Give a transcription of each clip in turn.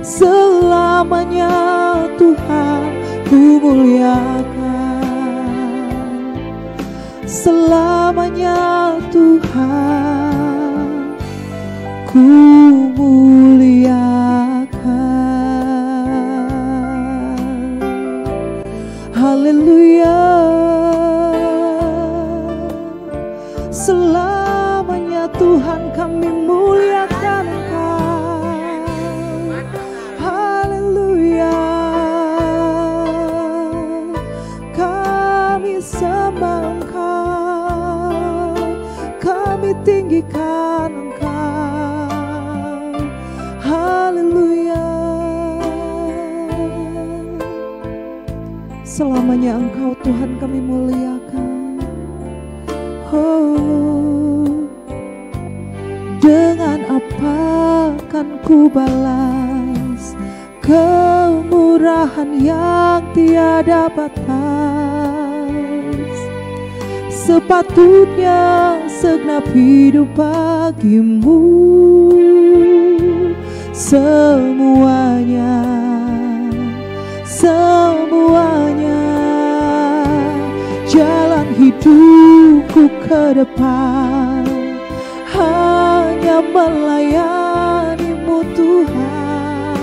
selamanya Tuhan ku muliakan, selamanya Tuhan ku muliakan. Haleluya, selamanya Tuhan kami muliakan Engkau. Haleluya, kami sembah Engkau, kami tinggikan Engkau. Haleluya, selamanya Engkau Tuhan kami muliakan. Oh, dengan apa kan ku balas kemurahan yang tiada batas? Sepatutnya segenap hidup bagimu, semuanya, semuanya. Jalan hidupku ke depan hanya melayani-Mu Tuhan.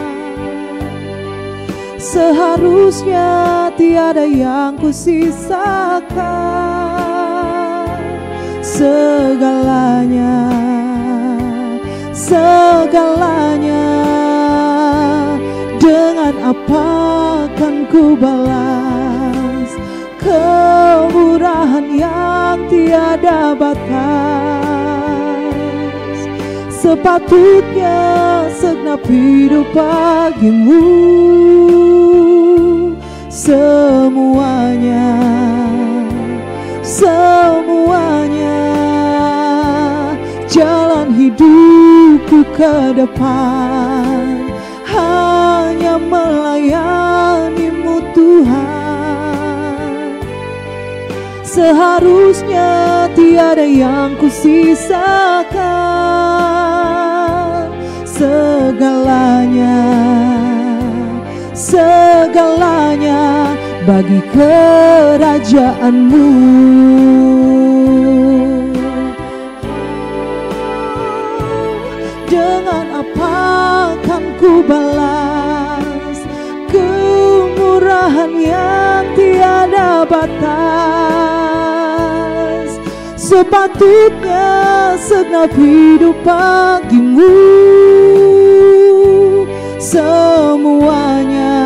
Seharusnya tiada yang kusisakan, segalanya, segalanya. Dengan apa kan ku balas kemurahan yang tiada batas? Sepatutnya segenap hidup bagimu, semuanya, semuanya. Jalan hidupku ke depan hanya melayani-Mu Tuhan. Seharusnya tiada yang kusisakan, segalanya, segalanya bagi kerajaan-Mu. Dengan apa kan ku balas kemurahan yang tiada batas? Sepatutnya segenap hidup bagimu, semuanya,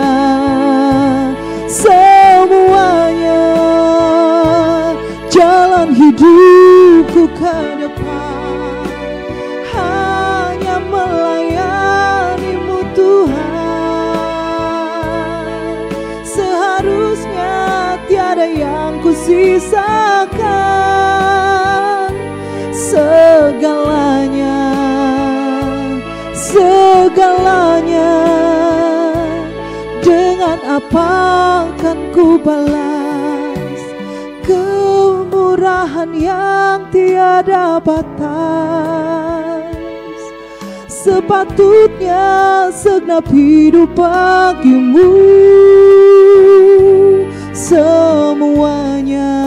semuanya. Jalan hidupku ke depan hanya melayani-Mu Tuhan. Seharusnya tiada yang kusisakan, segalanya, segalanya. Dengan apa kan ku balas kemurahan yang tiada batas? Sepatutnya segenap hidup bagimu, semuanya,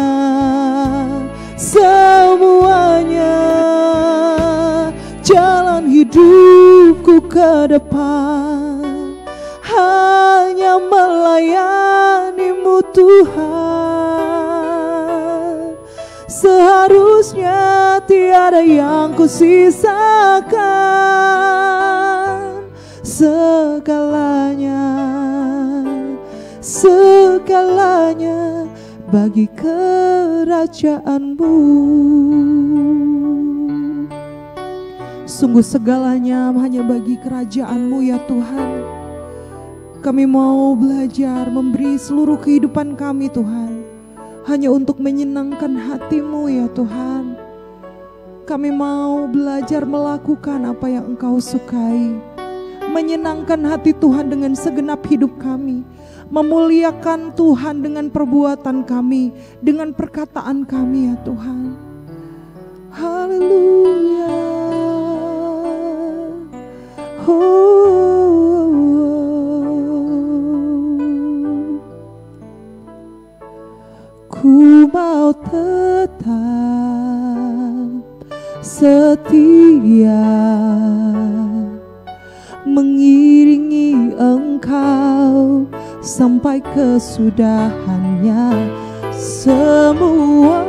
semuanya. Jalan hidupku ke depan hanya melayani-Mu Tuhan. Seharusnya tiada yang kusisakan, segalanya, segalanya bagi kerajaan-Mu. Sungguh segalanya hanya bagi kerajaan-Mu ya Tuhan. Kami mau belajar memberi seluruh kehidupan kami Tuhan, hanya untuk menyenangkan hati-Mu ya Tuhan. Kami mau belajar melakukan apa yang Engkau sukai, menyenangkan hati Tuhan dengan segenap hidup kami, memuliakan Tuhan dengan perbuatan kami, dengan perkataan kami ya Tuhan. Haleluya. Oh. mengiringi Engkau sampai kesudahannya. Semua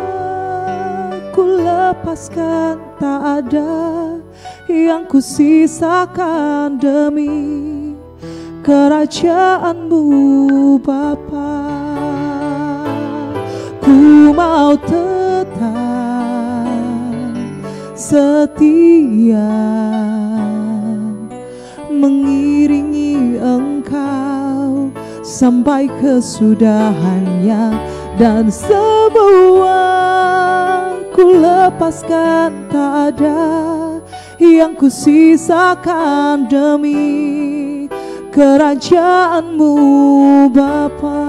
ku lepaskan, tak ada yang ku sisakan demi kerajaan-Mu Bapa. Ku mau tetap setia mengiringi Engkau sampai kesudahannya, dan semua ku lepaskan, tak ada yang ku sisakan demi kerajaan-Mu Bapa.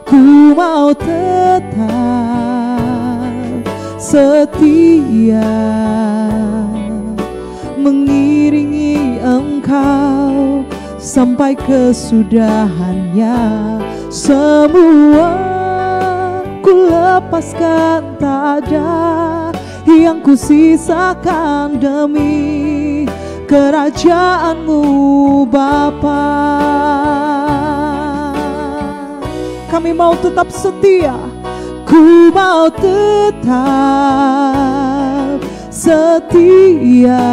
Ku mau tetap setia mengiringi Engkau sampai kesudahannya. Semua ku lepaskan, tak ada yang ku sisakan demi kerajaan-Mu Bapa. Kami mau tetap setia, ku mau tetap setia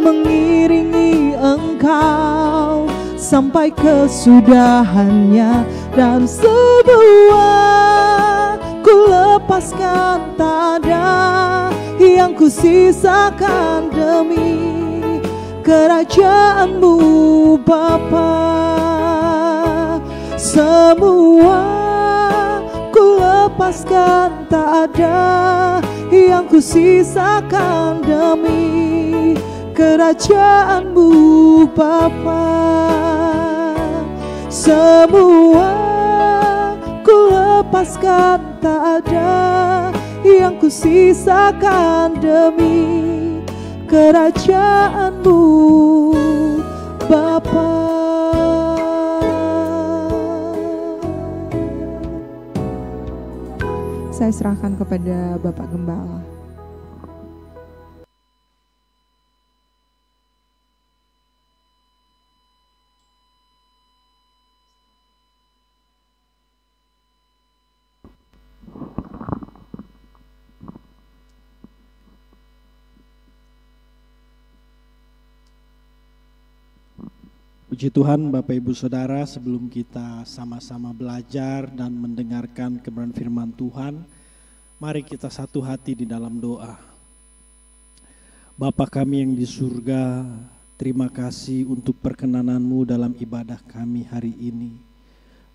mengiringi Engkau sampai kesudahannya, dan semua ku lepaskan, tak ada yang ku sisakan demi kerajaan-Mu Bapa. Semua ku lepaskan, tak ada yang ku sisakan demi kerajaan-Mu Bapa. Semua ku lepaskan, tak ada yang ku sisakan demi kerajaan-Mu Bapa. Saya serahkan kepada Bapak Gembala. Puji Tuhan, Bapak Ibu Saudara, sebelum kita sama-sama belajar dan mendengarkan kebenaran firman Tuhan, mari kita satu hati di dalam doa. Bapa kami yang di surga, terima kasih untuk perkenanan-Mu dalam ibadah kami hari ini.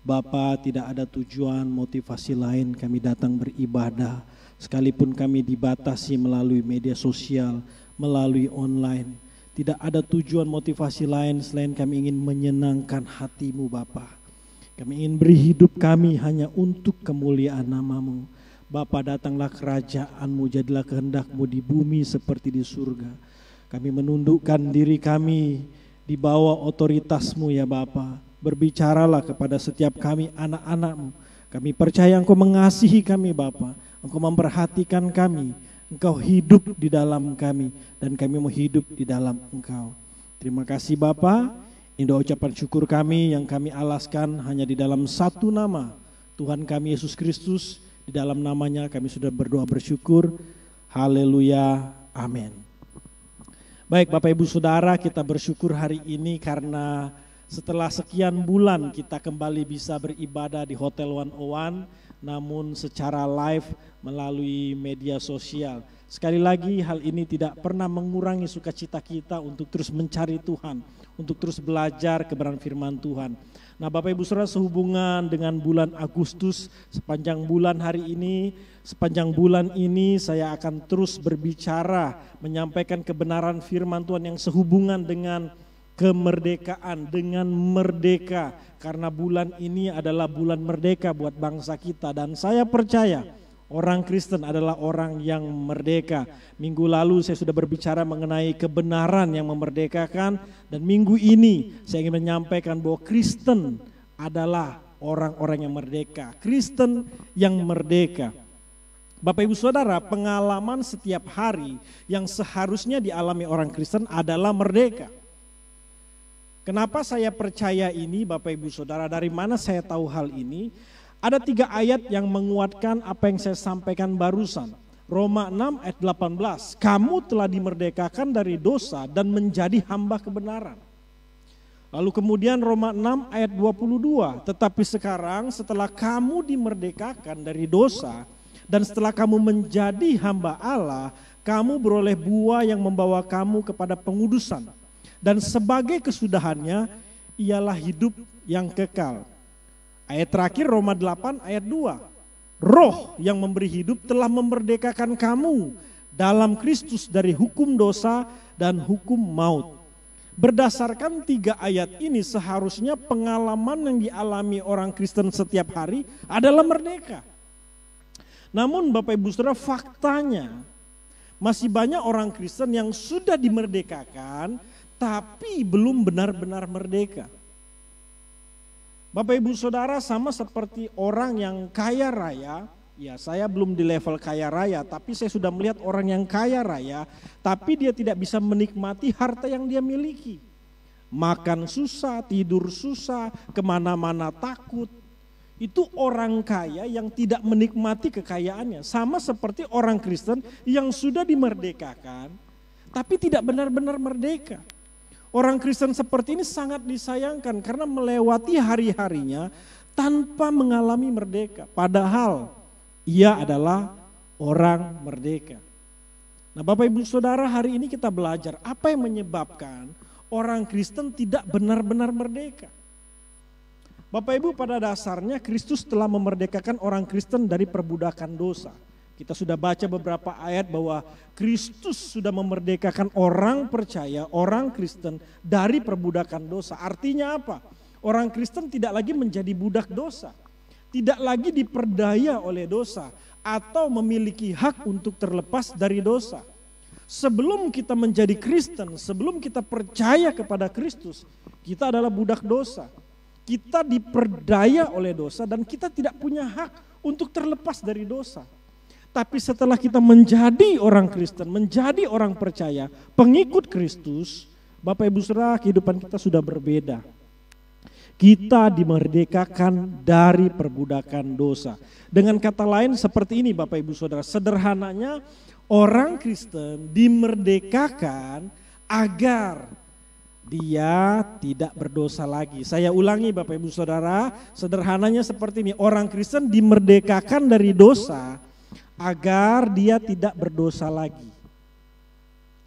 Bapa, tidak ada tujuan motivasi lain kami datang beribadah, sekalipun kami dibatasi melalui media sosial, melalui online. Tidak ada tujuan motivasi lain selain kami ingin menyenangkan hati-Mu Bapa. Kami ingin beri hidup kami hanya untuk kemuliaan nama-Mu. Bapa, datanglah kerajaan-Mu, jadilah kehendak-Mu di bumi seperti di surga. Kami menundukkan diri kami di bawah otoritas-Mu ya Bapa. Berbicaralah kepada setiap kami anak-anak-Mu. Kami percaya Engkau mengasihi kami Bapa. Engkau memperhatikan kami. Engkau hidup di dalam kami dan kami mau hidup di dalam Engkau. Terima kasih Bapa. Ini ucapan syukur kami yang kami alaskan hanya di dalam satu nama, Tuhan kami Yesus Kristus. Di dalam namanya kami sudah berdoa bersyukur. Haleluya. Amin. Baik Bapak Ibu Saudara, kita bersyukur hari ini karena setelah sekian bulan kita kembali bisa beribadah di Hotel 101, namun secara live melalui media sosial. Sekali lagi hal ini tidak pernah mengurangi sukacita kita untuk terus mencari Tuhan, untuk terus belajar kebenaran firman Tuhan. Nah Bapak Ibu Saudara, sehubungan dengan bulan Agustus, sepanjang bulan ini saya akan terus berbicara, menyampaikan kebenaran firman Tuhan yang sehubungan dengan kemerdekaan, dengan merdeka. Karena bulan ini adalah bulan merdeka buat bangsa kita, dan saya percaya orang Kristen adalah orang yang merdeka. Minggu lalu saya sudah berbicara mengenai kebenaran yang memerdekakan, dan minggu ini saya ingin menyampaikan bahwa Kristen adalah orang-orang yang merdeka. Kristen yang merdeka. Bapak Ibu Saudara, pengalaman setiap hari yang seharusnya dialami orang Kristen adalah merdeka. Kenapa saya percaya ini Bapak Ibu Saudara, dari mana saya tahu hal ini? Ada 3 ayat yang menguatkan apa yang saya sampaikan barusan. Roma 6 ayat 18, kamu telah dimerdekakan dari dosa dan menjadi hamba kebenaran. Lalu kemudian Roma 6 ayat 22, tetapi sekarang setelah kamu dimerdekakan dari dosa dan setelah kamu menjadi hamba Allah, kamu beroleh buah yang membawa kamu kepada pengudusan. Dan sebagai kesudahannya ialah hidup yang kekal. Ayat terakhir Roma 8 ayat 2. Roh yang memberi hidup telah memerdekakan kamu dalam Kristus dari hukum dosa dan hukum maut. Berdasarkan 3 ayat ini seharusnya pengalaman yang dialami orang Kristen setiap hari adalah merdeka. Namun Bapak Ibu Saudara, faktanya masih banyak orang Kristen yang sudah dimerdekakan tapi belum benar-benar merdeka. Bapak Ibu Saudara, sama seperti orang yang kaya raya, ya saya belum di level kaya raya, tapi saya sudah melihat orang yang kaya raya, tapi dia tidak bisa menikmati harta yang dia miliki. Makan susah, tidur susah, kemana-mana takut. Itu orang kaya yang tidak menikmati kekayaannya. Sama seperti orang Kristen yang sudah dimerdekakan, tapi tidak benar-benar merdeka. Orang Kristen seperti ini sangat disayangkan karena melewati hari-harinya tanpa mengalami merdeka. Padahal ia adalah orang merdeka. Nah Bapak Ibu Saudara, hari ini kita belajar apa yang menyebabkan orang Kristen tidak benar-benar merdeka. Bapak Ibu, pada dasarnya Kristus telah memerdekakan orang Kristen dari perbudakan dosa. Kita sudah baca beberapa ayat bahwa Kristus sudah memerdekakan orang percaya, orang Kristen dari perbudakan dosa. Artinya apa? Orang Kristen tidak lagi menjadi budak dosa, tidak lagi diperdaya oleh dosa atau memiliki hak untuk terlepas dari dosa. Sebelum kita menjadi Kristen, sebelum kita percaya kepada Kristus, kita adalah budak dosa. Kita diperdaya oleh dosa dan kita tidak punya hak untuk terlepas dari dosa. Tapi setelah kita menjadi orang Kristen, menjadi orang percaya, pengikut Kristus, Bapak Ibu Saudara, kehidupan kita sudah berbeda. Kita dimerdekakan dari perbudakan dosa. Dengan kata lain seperti ini Bapak Ibu Saudara, sederhananya orang Kristen dimerdekakan agar dia tidak berdosa lagi. Saya ulangi Bapak Ibu Saudara, sederhananya seperti ini, orang Kristen dimerdekakan dari dosa agar dia tidak berdosa lagi.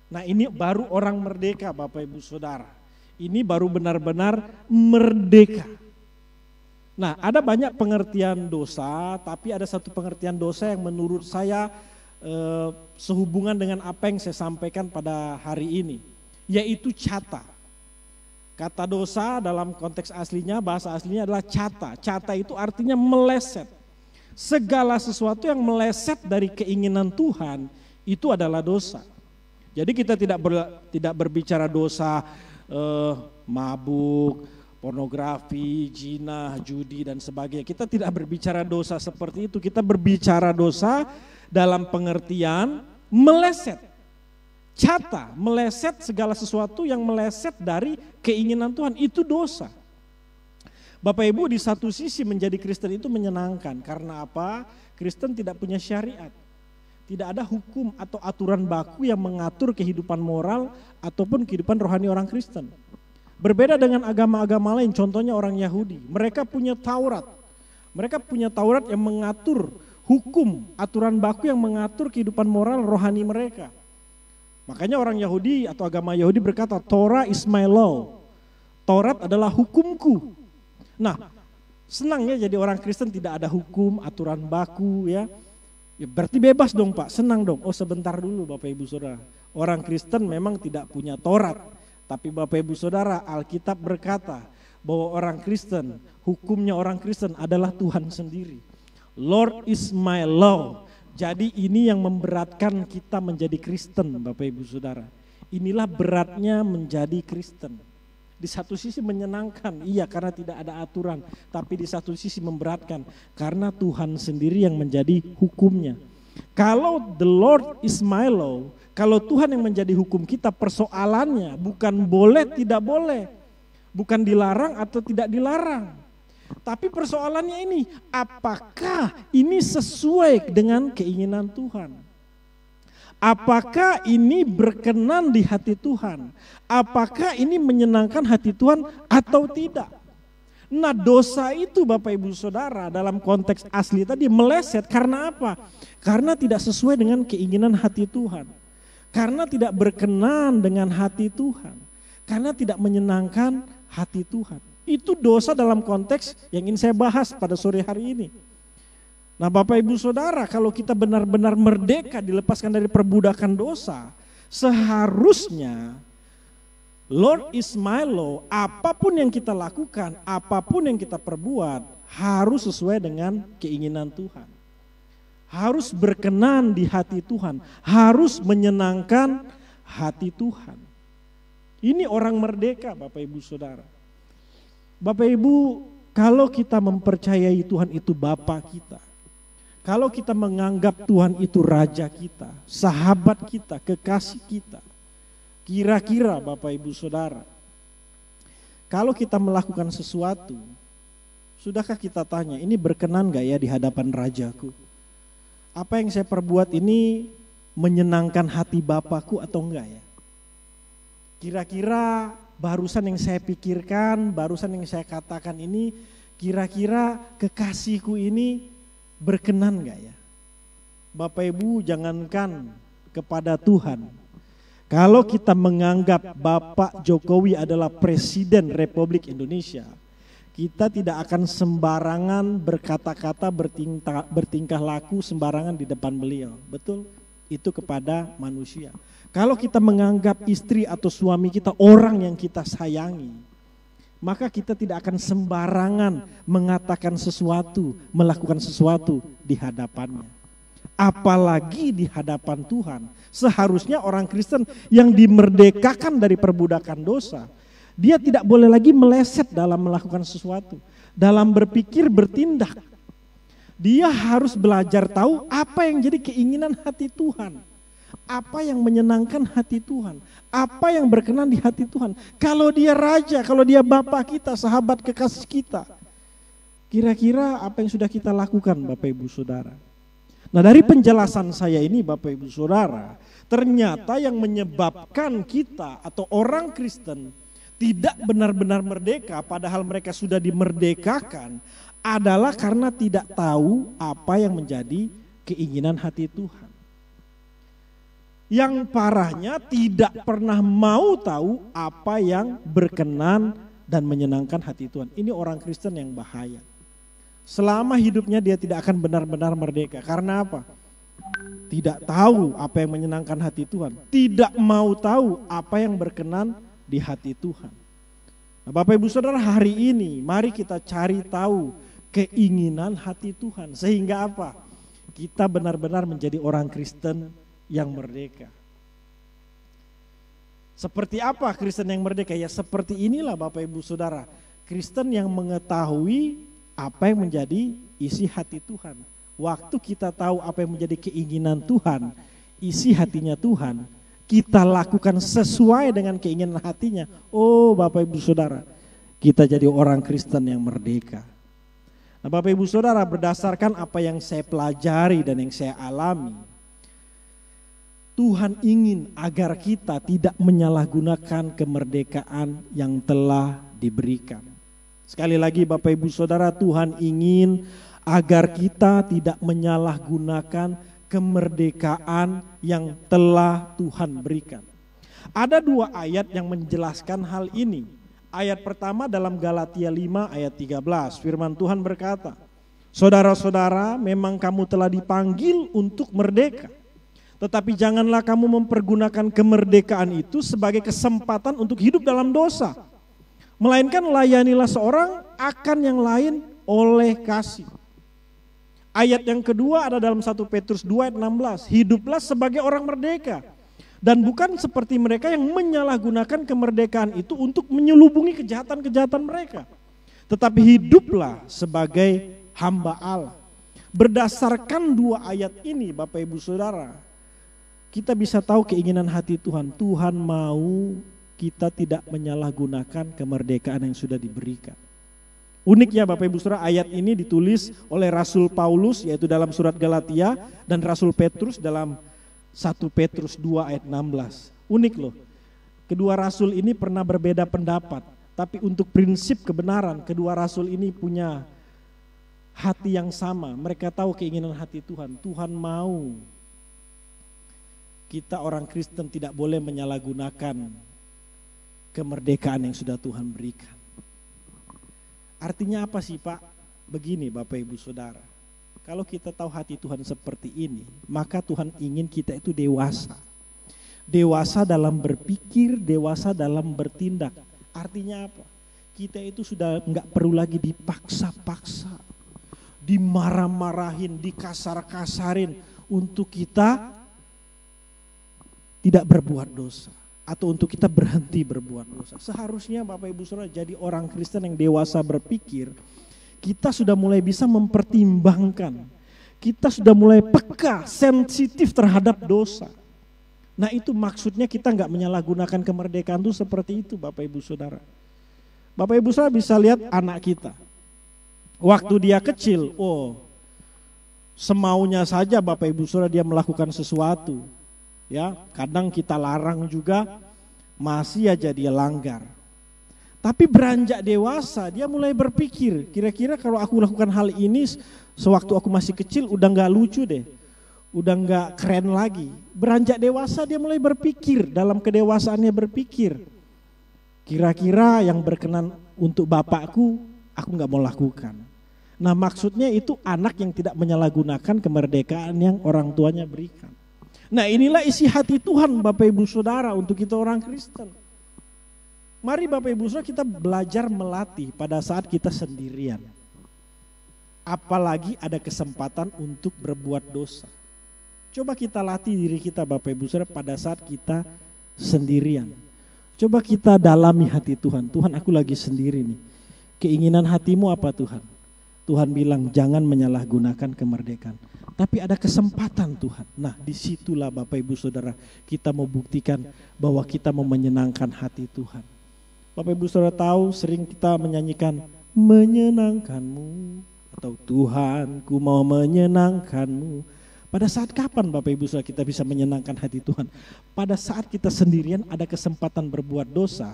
Nah ini baru orang merdeka Bapak Ibu Saudara. Ini baru benar-benar merdeka. Nah ada banyak pengertian dosa, tapi ada satu pengertian dosa yang menurut saya sehubungan dengan apa yang saya sampaikan pada hari ini, yaitu cata. Kata dosa dalam konteks aslinya, bahasa aslinya adalah cata. Cata itu artinya meleset. Segala sesuatu yang meleset dari keinginan Tuhan itu adalah dosa. Jadi kita tidak berbicara dosa mabuk, pornografi, zina, judi dan sebagainya. Kita tidak berbicara dosa seperti itu. Kita berbicara dosa dalam pengertian meleset. Cata, meleset segala sesuatu yang meleset dari keinginan Tuhan itu dosa. Bapak Ibu, di satu sisi menjadi Kristen itu menyenangkan. Karena apa? Kristen tidak punya syariat. Tidak ada hukum atau aturan baku yang mengatur kehidupan moral ataupun kehidupan rohani orang Kristen. Berbeda dengan agama-agama lain, contohnya orang Yahudi. Mereka punya Taurat. Mereka punya Taurat yang mengatur hukum, aturan baku yang mengatur kehidupan moral rohani mereka. Makanya orang Yahudi atau agama Yahudi berkata, Torah is my law. Taurat adalah hukumku. Nah, senang ya jadi orang Kristen tidak ada hukum, aturan baku ya. Ya berarti bebas dong Pak, senang dong. Oh sebentar dulu Bapak Ibu Saudara. Orang Kristen memang tidak punya Taurat. Tapi Bapak Ibu Saudara, Alkitab berkata bahwa orang Kristen, hukumnya orang Kristen adalah Tuhan sendiri. Lord is my law. Jadi ini yang memberatkan kita menjadi Kristen Bapak Ibu Saudara. Inilah beratnya menjadi Kristen. Di satu sisi menyenangkan, iya karena tidak ada aturan. Tapi di satu sisi memberatkan, karena Tuhan sendiri yang menjadi hukumnya. Kalau the Lord is my law, kalau Tuhan yang menjadi hukum kita, persoalannya bukan boleh tidak boleh, bukan dilarang atau tidak dilarang. Tapi persoalannya ini, apakah ini sesuai dengan keinginan Tuhan? Apakah ini berkenan di hati Tuhan? Apakah ini menyenangkan hati Tuhan atau tidak? Nah, dosa itu Bapak Ibu Saudara dalam konteks asli tadi meleset karena apa? Karena tidak sesuai dengan keinginan hati Tuhan. Karena tidak berkenan dengan hati Tuhan. Karena tidak menyenangkan hati Tuhan. Itu dosa dalam konteks yang ingin saya bahas pada sore hari ini. Nah, Bapak Ibu Saudara, kalau kita benar-benar merdeka dilepaskan dari perbudakan dosa, seharusnya Lord is my law, apapun yang kita lakukan, apapun yang kita perbuat, harus sesuai dengan keinginan Tuhan. Harus berkenan di hati Tuhan, harus menyenangkan hati Tuhan. Ini orang merdeka Bapak Ibu Saudara. Bapak Ibu, kalau kita mempercayai Tuhan itu Bapa kita, kalau kita menganggap Tuhan itu Raja kita, sahabat kita, kekasih kita, kira-kira Bapak Ibu Saudara, kalau kita melakukan sesuatu, sudahkah kita tanya, ini berkenan gak ya di hadapan Rajaku? Apa yang saya perbuat ini menyenangkan hati Bapakku atau enggak ya? Kira-kira barusan yang saya pikirkan, barusan yang saya katakan ini, kira-kira kekasihku ini berkenan gak ya? Bapak Ibu, jangankan kepada Tuhan, kalau kita menganggap Bapak Jokowi adalah Presiden Republik Indonesia, kita tidak akan sembarangan berkata-kata, bertingkah laku sembarangan di depan beliau. Betul? Itu kepada manusia. Kalau kita menganggap istri atau suami kita orang yang kita sayangi, maka kita tidak akan sembarangan mengatakan sesuatu, melakukan sesuatu di hadapannya. Apalagi di hadapan Tuhan. Seharusnya orang Kristen yang dimerdekakan dari perbudakan dosa, dia tidak boleh lagi meleset dalam melakukan sesuatu, dalam berpikir, bertindak. Dia harus belajar tahu apa yang jadi keinginan hati Tuhan. Apa yang menyenangkan hati Tuhan, apa yang berkenan di hati Tuhan. Kalau dia raja, kalau dia Bapak kita, sahabat kekasih kita, kira-kira apa yang sudah kita lakukan Bapak Ibu Saudara? Nah, dari penjelasan saya ini Bapak Ibu Saudara, ternyata yang menyebabkan kita atau orang Kristen tidak benar-benar merdeka padahal mereka sudah dimerdekakan adalah karena tidak tahu apa yang menjadi keinginan hati Tuhan. Yang parahnya tidak pernah mau tahu apa yang berkenan dan menyenangkan hati Tuhan. Ini orang Kristen yang bahaya. Selama hidupnya dia tidak akan benar-benar merdeka. Karena apa? Tidak tahu apa yang menyenangkan hati Tuhan. Tidak mau tahu apa yang berkenan di hati Tuhan. Nah, Bapak Ibu Saudara, hari ini mari kita cari tahu keinginan hati Tuhan. Sehingga apa? Kita benar-benar menjadi orang Kristen yang merdeka. Seperti apa Kristen yang merdeka? Ya seperti inilah Bapak Ibu Saudara. Kristen yang mengetahui apa yang menjadi isi hati Tuhan. Waktu kita tahu apa yang menjadi keinginan Tuhan, isi hatinya Tuhan, kita lakukan sesuai dengan keinginan hatinya. Oh Bapak Ibu Saudara, kita jadi orang Kristen yang merdeka. Nah Bapak Ibu Saudara, berdasarkan apa yang saya pelajari dan yang saya alami, Tuhan ingin agar kita tidak menyalahgunakan kemerdekaan yang telah diberikan. Sekali lagi Bapak Ibu Saudara, Tuhan ingin agar kita tidak menyalahgunakan kemerdekaan yang telah Tuhan berikan. Ada dua ayat yang menjelaskan hal ini. Ayat pertama dalam Galatia 5 ayat 13, firman Tuhan berkata, "Saudara-saudara, memang kamu telah dipanggil untuk merdeka. Tetapi janganlah kamu mempergunakan kemerdekaan itu sebagai kesempatan untuk hidup dalam dosa. Melainkan layanilah seorang akan yang lain oleh kasih." Ayat yang kedua ada dalam 1 Petrus 2 ayat 16. "Hiduplah sebagai orang merdeka. Dan bukan seperti mereka yang menyalahgunakan kemerdekaan itu untuk menyelubungi kejahatan-kejahatan mereka. Tetapi hiduplah sebagai hamba Allah." Berdasarkan 2 ayat ini Bapak Ibu Saudara, kita bisa tahu keinginan hati Tuhan. Tuhan mau kita tidak menyalahgunakan kemerdekaan yang sudah diberikan. Uniknya Bapak Ibu Saudara, ayat ini ditulis oleh Rasul Paulus yaitu dalam surat Galatia dan Rasul Petrus dalam 1 Petrus 2 ayat 16. Unik loh. Kedua rasul ini pernah berbeda pendapat, tapi untuk prinsip kebenaran kedua rasul ini punya hati yang sama. Mereka tahu keinginan hati Tuhan. Tuhan mau kita orang Kristen tidak boleh menyalahgunakan kemerdekaan yang sudah Tuhan berikan. Artinya apa sih Pak? Begini Bapak Ibu Saudara, kalau kita tahu hati Tuhan seperti ini, maka Tuhan ingin kita itu dewasa. Dewasa dalam berpikir, dewasa dalam bertindak. Artinya apa? Kita itu sudah enggak perlu lagi dipaksa-paksa, dimarah-marahin, dikasar-kasarin untuk kita tidak berbuat dosa atau untuk kita berhenti berbuat dosa. Seharusnya Bapak Ibu Saudara jadi orang Kristen yang dewasa berpikir, kita sudah mulai bisa mempertimbangkan, kita sudah mulai peka, sensitif terhadap dosa. Nah itu maksudnya kita nggak menyalahgunakan kemerdekaan itu seperti itu Bapak Ibu Saudara. Bapak Ibu Saudara bisa lihat anak kita, waktu dia kecil, semaunya saja Bapak Ibu Saudara dia melakukan sesuatu. Ya, kadang kita larang juga, masih aja dia langgar. Tapi beranjak dewasa, dia mulai berpikir, kira-kira kalau aku lakukan hal ini sewaktu aku masih kecil udah gak lucu deh, udah gak keren lagi. Beranjak dewasa dia mulai berpikir, dalam kedewasaannya berpikir, kira-kira yang berkenan untuk bapakku, aku gak mau lakukan. Nah maksudnya itu anak yang tidak menyalahgunakan kemerdekaan yang orang tuanya berikan. Nah inilah isi hati Tuhan Bapak Ibu Saudara untuk kita orang Kristen. Mari Bapak Ibu Saudara kita belajar melatih pada saat kita sendirian. Apalagi ada kesempatan untuk berbuat dosa. Coba kita latih diri kita Bapak Ibu Saudara pada saat kita sendirian. Coba kita dalami hati Tuhan. Tuhan aku lagi sendiri nih. Keinginan hatimu apa Tuhan? Tuhan bilang jangan menyalahgunakan kemerdekaan. Tapi ada kesempatan Tuhan. Nah disitulah Bapak Ibu Saudara kita mau buktikan bahwa kita mau menyenangkan hati Tuhan. Bapak Ibu Saudara tahu sering kita menyanyikan menyenangkanmu atau Tuhan ku mau menyenangkanmu. Pada saat kapan Bapak Ibu Saudara kita bisa menyenangkan hati Tuhan? Pada saat kita sendirian ada kesempatan berbuat dosa,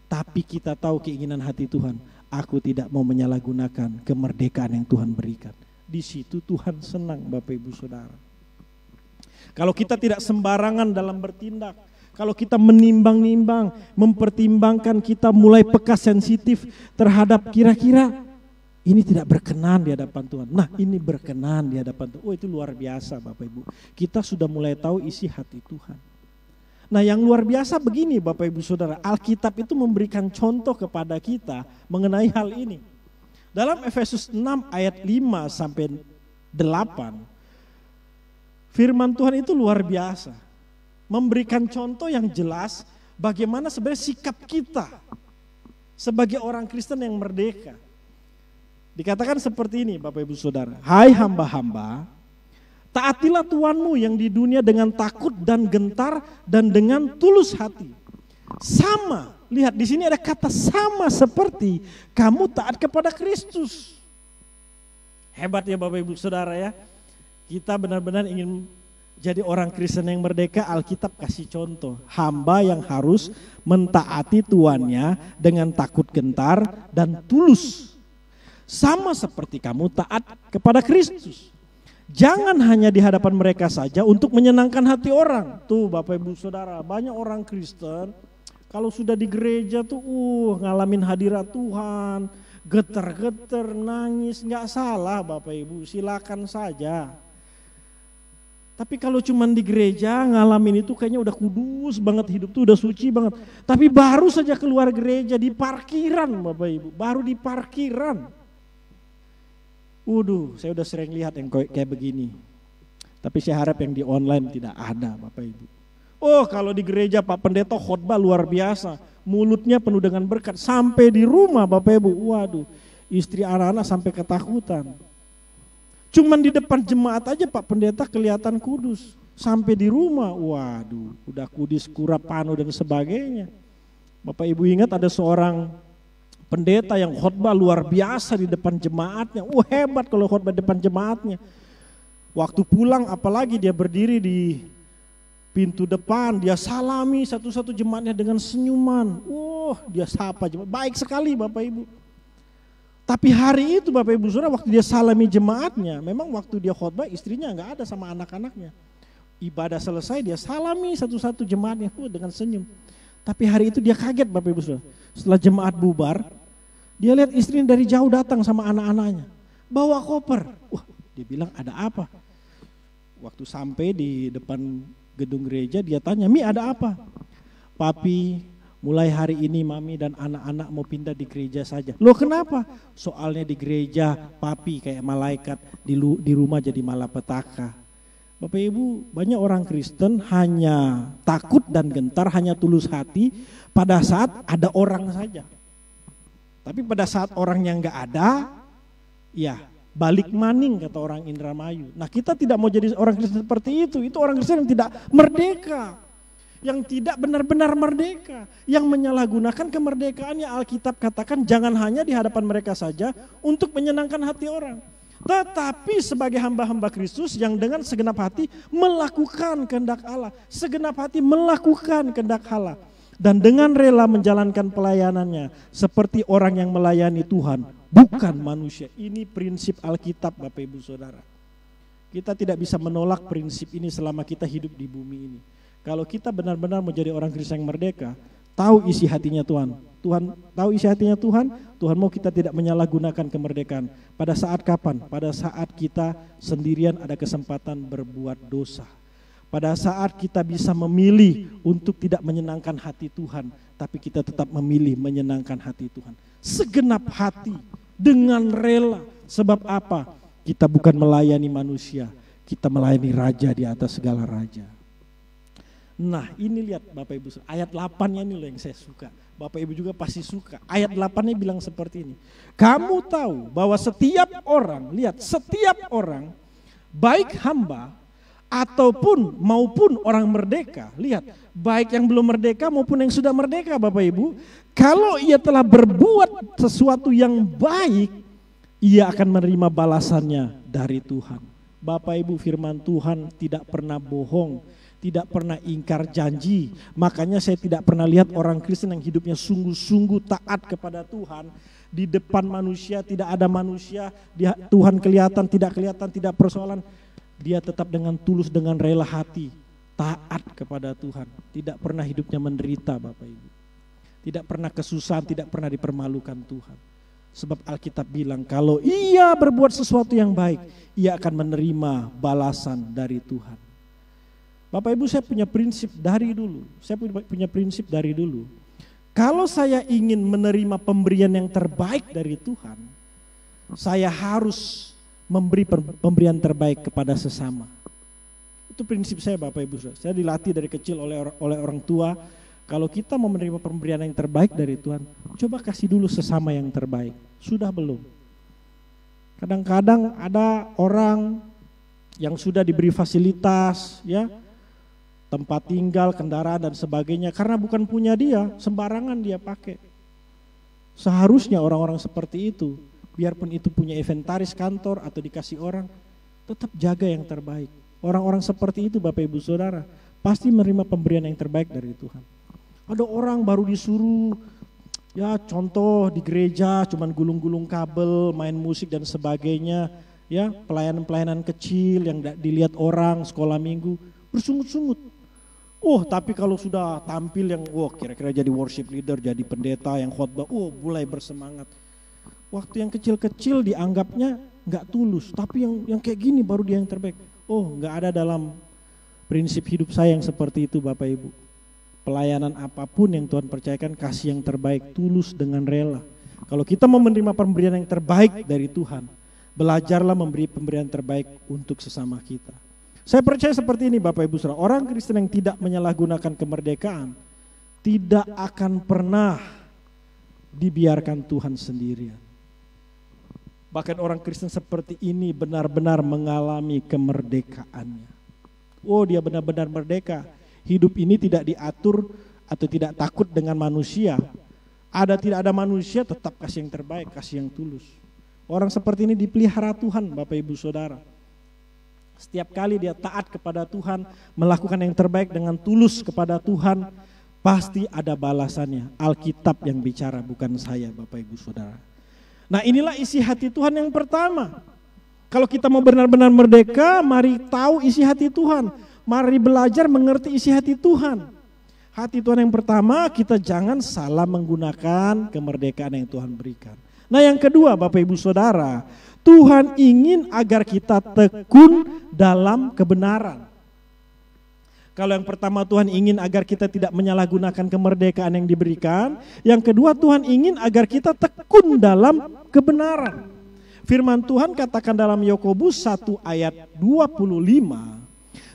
tapi kita tahu keinginan hati Tuhan. Aku tidak mau menyalahgunakan kemerdekaan yang Tuhan berikan. Di situ Tuhan senang Bapak Ibu Saudara. Kalau kita tidak sembarangan dalam bertindak, kalau kita menimbang-nimbang, mempertimbangkan, kita mulai peka sensitif terhadap kira-kira ini tidak berkenan di hadapan Tuhan. Nah ini berkenan di hadapan Tuhan. Itu luar biasa Bapak Ibu. Kita sudah mulai tahu isi hati Tuhan. Nah yang luar biasa begini Bapak Ibu Saudara, Alkitab itu memberikan contoh kepada kita mengenai hal ini. Dalam Efesus 6 ayat 5 sampai 8, firman Tuhan itu luar biasa. Memberikan contoh yang jelas bagaimana sebenarnya sikap kita sebagai orang Kristen yang merdeka. Dikatakan seperti ini Bapak Ibu Saudara, hai hamba-hamba, taatilah Tuhanmu yang di dunia dengan takut dan gentar dan dengan tulus hati. Sama, lihat di sini ada kata sama seperti kamu taat kepada Kristus. Hebat ya Bapak Ibu Saudara ya. Kita benar-benar ingin jadi orang Kristen yang merdeka. Alkitab kasih contoh, hamba yang harus mentaati tuannya dengan takut gentar dan tulus. Sama seperti kamu taat kepada Kristus. Jangan hanya di hadapan mereka saja untuk menyenangkan hati orang. Tuh Bapak Ibu Saudara, banyak orang Kristen kalau sudah di gereja tuh ngalamin hadirat Tuhan, geter-geter, nangis, nggak salah Bapak Ibu, silakan saja. Tapi kalau cuman di gereja ngalamin itu kayaknya udah kudus banget, hidup tuh udah suci banget. Tapi baru saja keluar gereja di parkiran Bapak Ibu, baru di parkiran. Saya udah sering lihat yang kayak begini. Tapi saya harap yang di online tidak ada Bapak Ibu. Kalau di gereja Pak Pendeta khotbah luar biasa. Mulutnya penuh dengan berkat. Sampai di rumah Bapak Ibu, istri anak-anak sampai ketakutan. Cuman di depan jemaat aja Pak Pendeta kelihatan kudus. Sampai di rumah, waduh, udah kudis, kura, panu dan sebagainya. Bapak Ibu ingat ada seorang pendeta yang khotbah luar biasa di depan jemaatnya. Hebat kalau khotbah di depan jemaatnya. Waktu pulang apalagi dia berdiri di pintu depan, dia salami satu-satu jemaatnya dengan senyuman. Dia sapa jemaat. Baik sekali Bapak Ibu. Tapi hari itu Bapak Ibu Saudara, waktu dia salami jemaatnya, memang waktu dia khotbah istrinya nggak ada sama anak-anaknya. Ibadah selesai dia salami satu-satu jemaatnya dengan senyum. Tapi hari itu dia kaget Bapak Ibu Saudara. Setelah jemaat bubar, dia lihat istrinya dari jauh datang sama anak-anaknya. Bawa koper. Dia bilang ada apa? Waktu sampai di depan gedung gereja dia tanya, Mi ada apa? Papi, mulai hari ini Mami dan anak-anak mau pindah di gereja saja. Loh kenapa? Soalnya di gereja Papi kayak malaikat, di rumah jadi malapetaka. Bapak Ibu, banyak orang Kristen hanya takut dan gentar, hanya tulus hati pada saat ada orang saja. Tapi pada saat orangnya nggak ada, ya balik maning kata orang Indramayu. Nah kita tidak mau jadi orang Kristen seperti itu orang Kristen yang tidak merdeka. Yang tidak benar-benar merdeka. Yang menyalahgunakan kemerdekaannya. Alkitab katakan jangan hanya di hadapan mereka saja untuk menyenangkan hati orang. Tetapi sebagai hamba-hamba Kristus yang dengan segenap hati melakukan kehendak Allah. Segenap hati melakukan kehendak Allah. Dan dengan rela menjalankan pelayanannya seperti orang yang melayani Tuhan, bukan manusia. Ini prinsip Alkitab Bapak Ibu Saudara. Kita tidak bisa menolak prinsip ini selama kita hidup di bumi ini. Kalau kita benar-benar menjadi orang Kristen yang merdeka, tahu isi hatinya Tuhan. Tuhan tahu isi hatinya Tuhan mau kita tidak menyalahgunakan kemerdekaan. Pada saat kapan? Pada saat kita sendirian ada kesempatan berbuat dosa. Pada saat kita bisa memilih untuk tidak menyenangkan hati Tuhan, tapi kita tetap memilih menyenangkan hati Tuhan. Segenap hati, dengan rela. Sebab apa? Kita bukan melayani manusia, kita melayani raja di atas segala raja. Nah ini lihat Bapak Ibu, ayat 8-nya ini loh yang saya suka. Bapak Ibu juga pasti suka. Ayat 8-nya bilang seperti ini. Kamu tahu bahwa setiap orang, lihat setiap orang, baik hamba ataupun maupun orang merdeka, lihat baik yang belum merdeka maupun yang sudah merdeka Bapak Ibu, kalau ia telah berbuat sesuatu yang baik, ia akan menerima balasannya dari Tuhan. Bapak Ibu, firman Tuhan tidak pernah bohong, tidak pernah ingkar janji. Makanya saya tidak pernah lihat orang Kristen yang hidupnya sungguh-sungguh taat kepada Tuhan. Di depan manusia tidak ada manusia, Tuhan kelihatan, tidak persoalan. Dia tetap dengan tulus, dengan rela hati, taat kepada Tuhan. Tidak pernah hidupnya menderita Bapak Ibu. Tidak pernah kesusahan, tidak pernah dipermalukan Tuhan. Sebab Alkitab bilang kalau ia berbuat sesuatu yang baik, ia akan menerima balasan dari Tuhan. Bapak Ibu, saya punya prinsip dari dulu. Kalau saya ingin menerima pemberian yang terbaik dari Tuhan, saya harus memberi pemberian terbaik kepada sesama. Itu prinsip saya Bapak Ibu. Saya dilatih dari kecil oleh orang tua. Kalau kita mau menerima pemberian yang terbaik dari Tuhan, coba kasih dulu sesama yang terbaik. Sudah belum? Kadang-kadang ada orang yang sudah diberi fasilitas, ya, tempat tinggal, kendaraan dan sebagainya, karena bukan punya dia, sembarangan dia pakai. Seharusnya orang-orang seperti itu, biarpun itu punya inventaris kantor atau dikasih orang, tetap jaga yang terbaik. Orang-orang seperti itu Bapak Ibu Saudara, pasti menerima pemberian yang terbaik dari Tuhan. Ada orang baru disuruh, ya contoh di gereja cuman gulung-gulung kabel, main musik dan sebagainya, ya pelayanan-pelayanan kecil yang dilihat orang, sekolah minggu, bersungut-sungut. Tapi kalau sudah tampil yang kira-kira jadi worship leader, jadi pendeta yang khotbah, mulai bersemangat. Waktu yang kecil-kecil dianggapnya nggak tulus, tapi yang kayak gini baru dia yang terbaik. Nggak ada dalam prinsip hidup saya yang seperti itu Bapak Ibu. Pelayanan apapun yang Tuhan percayakan, kasih yang terbaik, tulus dengan rela. Kalau kita mau menerima pemberian yang terbaik dari Tuhan, belajarlah memberi pemberian terbaik untuk sesama kita. Saya percaya seperti ini Bapak Ibu Saudara, orang Kristen yang tidak menyalahgunakan kemerdekaan tidak akan pernah dibiarkan Tuhan sendirian. Bahkan orang Kristen seperti ini benar-benar mengalami kemerdekaannya. Oh, dia benar-benar merdeka. Hidup ini tidak diatur atau tidak takut dengan manusia. Tidak ada manusia, tetap kasih yang terbaik, kasih yang tulus. Orang seperti ini dipelihara Tuhan, Bapak Ibu Saudara. Setiap kali dia taat kepada Tuhan, melakukan yang terbaik dengan tulus kepada Tuhan, pasti ada balasannya. Alkitab yang bicara, bukan saya, Bapak Ibu Saudara. Nah, inilah isi hati Tuhan yang pertama. Kalau kita mau benar-benar merdeka, mari tahu isi hati Tuhan. Mari belajar mengerti isi hati Tuhan. Hati Tuhan yang pertama, kita jangan salah menggunakan kemerdekaan yang Tuhan berikan. Nah, yang kedua, Bapak Ibu Saudara, Tuhan ingin agar kita tekun dalam kebenaran. Kalau yang pertama, Tuhan ingin agar kita tidak menyalahgunakan kemerdekaan yang diberikan. Yang kedua, Tuhan ingin agar kita tekun dalam kebenaran. Firman Tuhan katakan dalam Yakobus 1 ayat 25,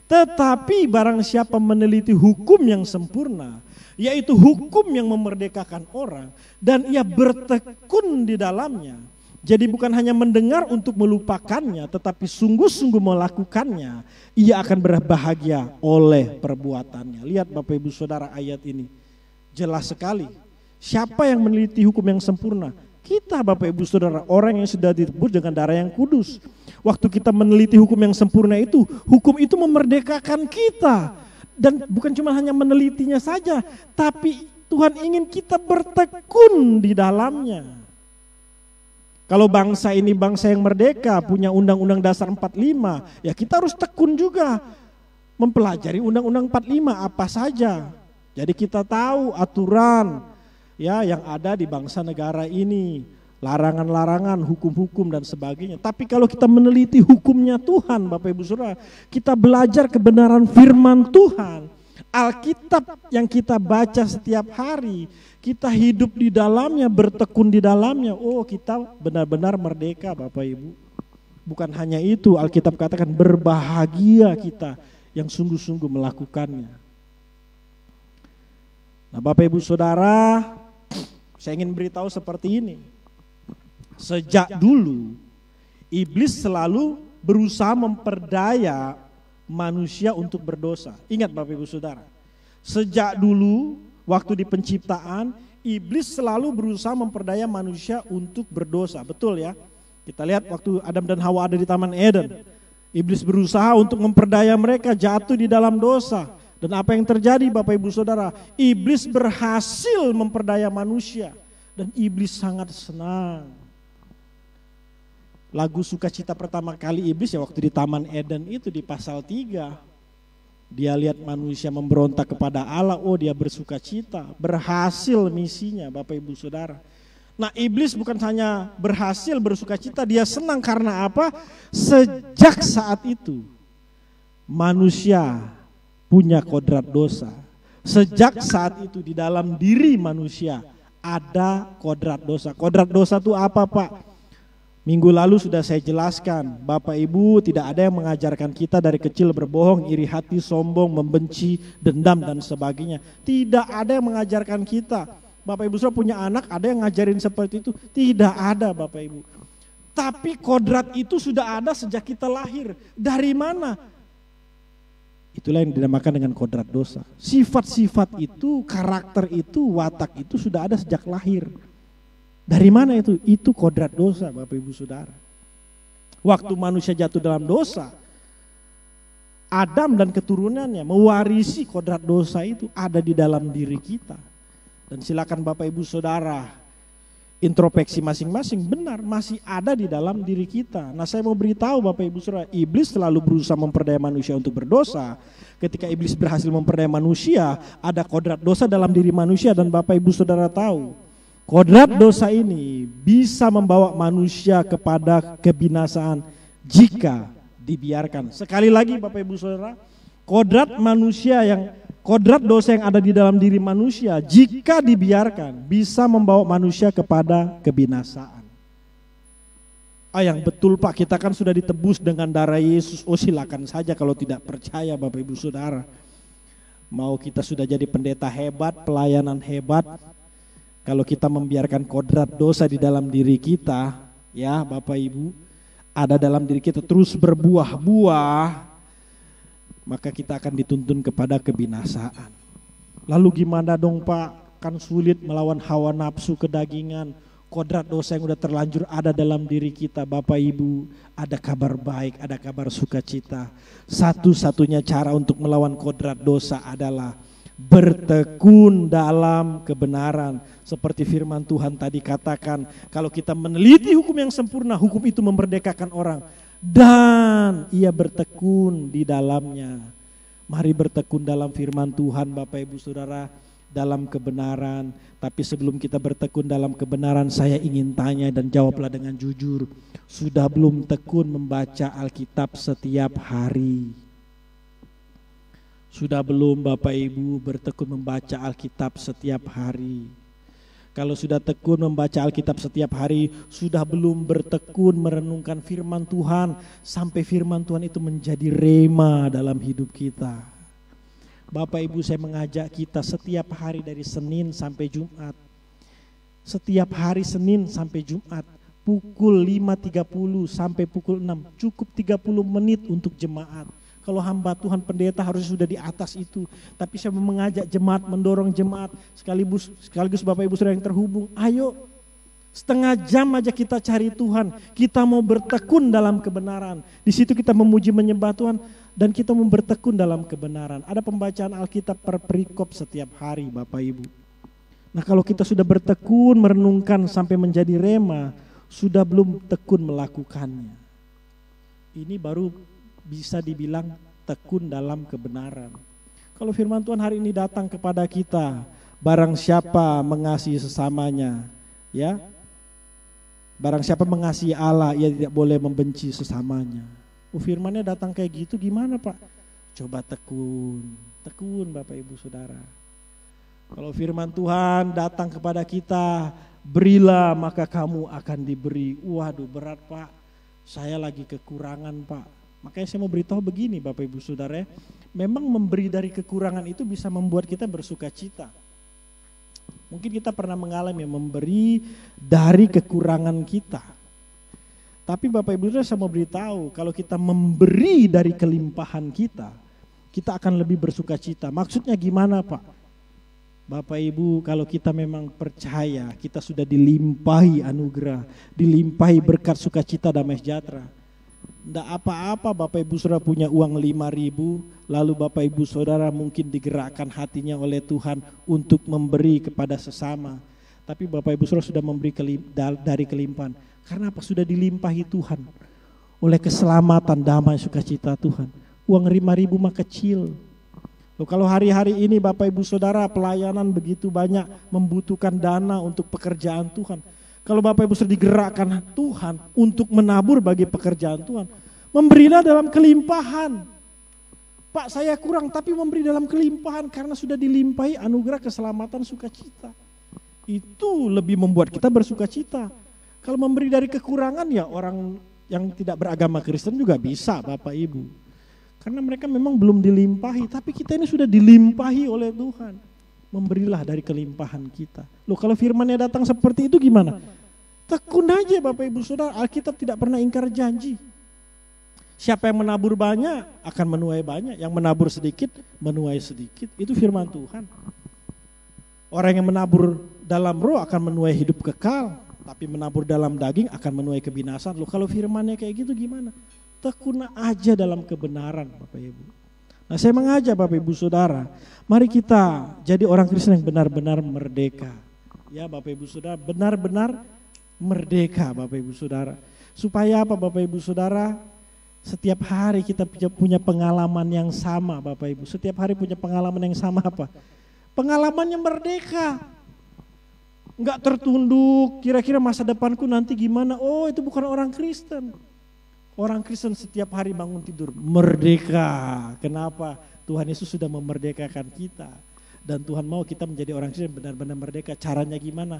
tetapi barang siapa meneliti hukum yang sempurna, yaitu hukum yang memerdekakan orang, dan ia bertekun di dalamnya. Jadi bukan hanya mendengar untuk melupakannya, tetapi sungguh-sungguh melakukannya, ia akan berbahagia oleh perbuatannya. Lihat Bapak Ibu Saudara, ayat ini jelas sekali. Siapa yang meneliti hukum yang sempurna? Kita, Bapak Ibu Saudara, orang yang sudah ditebus dengan darah yang kudus. Waktu kita meneliti hukum yang sempurna itu, hukum itu memerdekakan kita. Dan bukan cuma hanya menelitinya saja, tapi Tuhan ingin kita bertekun di dalamnya. Kalau bangsa ini bangsa yang merdeka, punya Undang-Undang Dasar 45, ya kita harus tekun juga mempelajari Undang-Undang 45 apa saja. Jadi kita tahu aturan ya yang ada di bangsa negara ini, larangan-larangan, hukum-hukum dan sebagainya. Tapi kalau kita meneliti hukumnya Tuhan, Bapak Ibu Saudara, kita belajar kebenaran firman Tuhan, Alkitab yang kita baca setiap hari, kita hidup di dalamnya, bertekun di dalamnya. Oh, kita benar-benar merdeka, Bapak Ibu. Bukan hanya itu, Alkitab katakan berbahagia kita yang sungguh-sungguh melakukannya. Nah, Bapak Ibu Saudara, saya ingin beritahu seperti ini. Sejak dulu, iblis selalu berusaha memperdaya manusia untuk berdosa. Ingat Bapak Ibu Saudara, sejak dulu waktu di penciptaan, iblis selalu berusaha memperdaya manusia untuk berdosa. Betul ya? Kita lihat waktu Adam dan Hawa ada di Taman Eden. Iblis berusaha untuk memperdaya mereka jatuh di dalam dosa. Dan apa yang terjadi Bapak Ibu Saudara? Iblis berhasil memperdaya manusia. Dan iblis sangat senang. Lagu sukacita pertama kali iblis ya waktu di Taman Eden itu di pasal 3. Dia lihat manusia memberontak kepada Allah, oh dia bersukacita. Berhasil misinya Bapak Ibu Saudara. Nah, iblis bukan hanya berhasil bersukacita, dia senang karena apa? Sejak saat itu manusia punya kodrat dosa. Sejak saat itu di dalam diri manusia ada kodrat dosa. Kodrat dosa itu apa, Pak? Minggu lalu sudah saya jelaskan, Bapak Ibu tidak ada yang mengajarkan kita dari kecil berbohong, iri hati, sombong, membenci, dendam dan sebagainya. Tidak ada yang mengajarkan kita. Bapak Ibu sudah punya anak, ada yang ngajarin seperti itu? Tidak ada Bapak Ibu. Tapi kodrat itu sudah ada sejak kita lahir. Dari mana? Itulah yang dinamakan dengan kodrat dosa. Sifat-sifat itu, karakter itu, watak itu sudah ada sejak lahir. Dari mana itu? Itu kodrat dosa Bapak Ibu Saudara. Waktu manusia jatuh dalam dosa, Adam dan keturunannya mewarisi kodrat dosa itu ada di dalam diri kita. Dan silakan Bapak Ibu Saudara introspeksi masing-masing, benar masih ada di dalam diri kita. Nah, saya mau beritahu Bapak Ibu Saudara, iblis selalu berusaha memperdaya manusia untuk berdosa. Ketika iblis berhasil memperdaya manusia, ada kodrat dosa dalam diri manusia dan Bapak Ibu Saudara tahu, kodrat dosa ini bisa membawa manusia kepada kebinasaan jika dibiarkan. Sekali lagi Bapak Ibu Saudara, kodrat dosa yang ada di dalam diri manusia jika dibiarkan bisa membawa manusia kepada kebinasaan. Yang betul Pak, kita kan sudah ditebus dengan darah Yesus. Oh silakan saja kalau tidak percaya Bapak Ibu Saudara. Mau kita sudah jadi pendeta hebat, pelayanan hebat, kalau kita membiarkan kodrat dosa di dalam diri kita, ya Bapak Ibu, ada dalam diri kita terus berbuah-buah, maka kita akan dituntun kepada kebinasaan. Lalu gimana dong Pak? Kan sulit melawan hawa nafsu kedagingan, kodrat dosa yang udah terlanjur ada dalam diri kita. Bapak Ibu, ada kabar baik, ada kabar sukacita. Satu-satunya cara untuk melawan kodrat dosa adalah bertekun dalam kebenaran. Seperti firman Tuhan tadi katakan, kalau kita meneliti hukum yang sempurna, hukum itu memerdekakan orang dan ia bertekun di dalamnya. Mari bertekun dalam firman Tuhan Bapak Ibu Saudara, dalam kebenaran. Tapi sebelum kita bertekun dalam kebenaran, saya ingin tanya dan jawablah dengan jujur. Sudah belum tekun membaca Alkitab setiap hari? Sudah belum Bapak Ibu bertekun membaca Alkitab setiap hari? Kalau sudah tekun membaca Alkitab setiap hari, sudah belum bertekun merenungkan firman Tuhan sampai firman Tuhan itu menjadi rema dalam hidup kita? Bapak Ibu, saya mengajak kita setiap hari dari Senin sampai Jumat. Setiap hari Senin sampai Jumat, pukul 5.30 sampai pukul 6, cukup 30 menit untuk jemaat. Kalau hamba Tuhan pendeta harus sudah di atas itu. Tapi saya mengajak jemaat, mendorong jemaat, sekaligus Bapak Ibu Saudara yang terhubung, ayo setengah jam aja kita cari Tuhan. Kita mau bertekun dalam kebenaran. Di situ kita memuji menyembah Tuhan dan kita mau bertekun dalam kebenaran. Ada pembacaan Alkitab per perikop setiap hari Bapak Ibu. Nah kalau kita sudah bertekun merenungkan sampai menjadi rema, sudah belum tekun melakukannya. Ini baru bisa dibilang tekun dalam kebenaran. Kalau firman Tuhan hari ini datang kepada kita, barang siapa mengasihi sesamanya, ya, barang siapa mengasihi Allah, ia tidak boleh membenci sesamanya. Firmannya datang kayak gitu, gimana Pak? Coba tekun Bapak Ibu Saudara. Kalau firman Tuhan datang kepada kita, berilah maka kamu akan diberi. Waduh berat Pak, saya lagi kekurangan Pak. Makanya saya mau beritahu begini Bapak Ibu Saudara, memang memberi dari kekurangan itu bisa membuat kita bersuka cita. Mungkin kita pernah mengalami memberi dari kekurangan kita. Tapi Bapak Ibu Saudara, saya mau beritahu, kalau kita memberi dari kelimpahan kita, kita akan lebih bersuka cita. Maksudnya gimana Pak? Bapak Ibu, kalau kita memang percaya kita sudah dilimpahi anugerah, dilimpahi berkat sukacita damai sejahtera. Tidak apa-apa Bapak Ibu Saudara punya uang 5.000, lalu Bapak Ibu Saudara mungkin digerakkan hatinya oleh Tuhan untuk memberi kepada sesama. Tapi Bapak Ibu Saudara sudah memberi dari kelimpahan. Karena apa? Sudah dilimpahi Tuhan oleh keselamatan, damai, sukacita Tuhan. Uang 5.000 mah kecil. Loh, kalau hari-hari ini Bapak Ibu Saudara pelayanan begitu banyak membutuhkan dana untuk pekerjaan Tuhan. Kalau Bapak Ibu Saudara digerakkan Tuhan untuk menabur bagi pekerjaan Tuhan, memberilah dalam kelimpahan. Pak saya kurang, tapi memberi dalam kelimpahan karena sudah dilimpahi anugerah keselamatan sukacita. Itu lebih membuat kita bersukacita. Kalau memberi dari kekurangan ya orang yang tidak beragama Kristen juga bisa Bapak Ibu. Karena mereka memang belum dilimpahi, tapi kita ini sudah dilimpahi oleh Tuhan. Memberilah dari kelimpahan kita. Loh kalau firman-Nya datang seperti itu gimana? Tekun aja Bapak Ibu Saudara, Alkitab tidak pernah ingkar janji. Siapa yang menabur banyak akan menuai banyak, yang menabur sedikit menuai sedikit. Itu firman Tuhan. Orang yang menabur dalam roh akan menuai hidup kekal, tapi menabur dalam daging akan menuai kebinasaan. Loh kalau firman-Nya kayak gitu gimana? Tekun aja dalam kebenaran Bapak Ibu. Nah saya mengajak Bapak Ibu Saudara, mari kita jadi orang Kristen yang benar-benar merdeka. Ya Bapak Ibu Saudara, benar-benar merdeka Bapak Ibu Saudara. Supaya apa Bapak Ibu Saudara? Setiap hari kita punya pengalaman yang sama Bapak Ibu. Setiap hari punya pengalaman yang sama apa? Pengalamannya merdeka. Enggak tertunduk, kira-kira masa depanku nanti gimana? Oh itu bukan orang Kristen. Orang Kristen setiap hari bangun tidur merdeka. Kenapa? Tuhan Yesus sudah memerdekakan kita. Dan Tuhan mau kita menjadi orang Kristen benar-benar merdeka. Caranya gimana?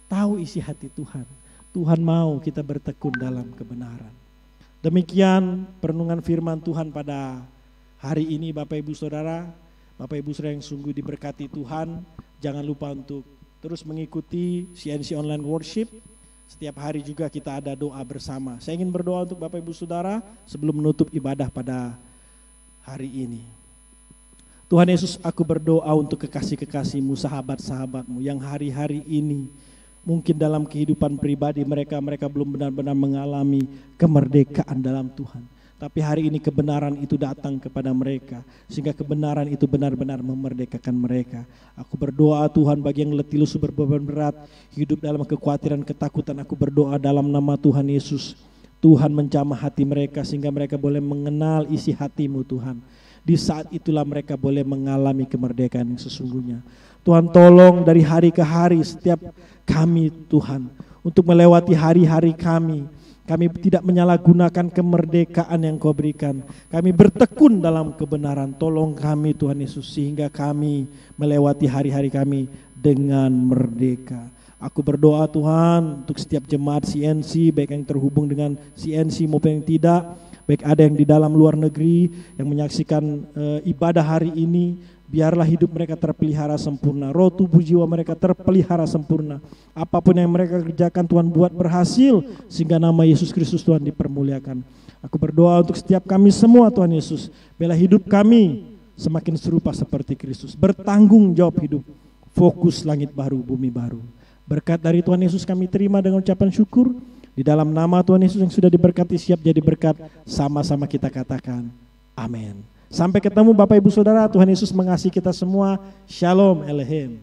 Tahu isi hati Tuhan. Tuhan mau kita bertekun dalam kebenaran. Demikian perenungan firman Tuhan pada hari ini Bapak Ibu Saudara. Bapak Ibu Saudara yang sungguh diberkati Tuhan. Jangan lupa untuk terus mengikuti CNC Online Worship. Setiap hari juga kita ada doa bersama. Saya ingin berdoa untuk Bapak Ibu Saudara sebelum menutup ibadah pada hari ini. Tuhan Yesus, aku berdoa untuk kekasih-kekasih-Mu, sahabat-sahabat-Mu yang hari-hari ini mungkin dalam kehidupan pribadi mereka belum benar-benar mengalami kemerdekaan dalam Tuhan. Tapi hari ini kebenaran itu datang kepada mereka, sehingga kebenaran itu benar-benar memerdekakan mereka. Aku berdoa Tuhan bagi yang letih lesu berbeban berat, hidup dalam kekhawatiran, ketakutan, aku berdoa dalam nama Tuhan Yesus. Tuhan menjamah hati mereka sehingga mereka boleh mengenal isi hati-Mu Tuhan. Di saat itulah mereka boleh mengalami kemerdekaan yang sesungguhnya. Tuhan tolong dari hari ke hari setiap kami Tuhan, untuk melewati hari-hari kami tidak menyalahgunakan kemerdekaan yang Kau berikan. Kami bertekun dalam kebenaran. Tolong kami Tuhan Yesus sehingga kami melewati hari-hari kami dengan merdeka. Aku berdoa Tuhan untuk setiap jemaat CNC, baik yang terhubung dengan CNC maupun yang tidak, baik ada yang di dalam luar negeri yang menyaksikan ibadah hari ini. Biarlah hidup mereka terpelihara sempurna, roh tubuh jiwa mereka terpelihara sempurna. Apapun yang mereka kerjakan Tuhan buat berhasil, sehingga nama Yesus Kristus Tuhan dipermuliakan. Aku berdoa untuk setiap kami semua Tuhan Yesus, biarlah hidup kami semakin serupa seperti Kristus, bertanggung jawab hidup, fokus langit baru, bumi baru. Berkat dari Tuhan Yesus kami terima dengan ucapan syukur. Di dalam nama Tuhan Yesus yang sudah diberkati siap jadi berkat, sama-sama kita katakan amin. Sampai ketemu Bapak Ibu Saudara, Tuhan Yesus mengasihi kita semua. Shalom Elohim.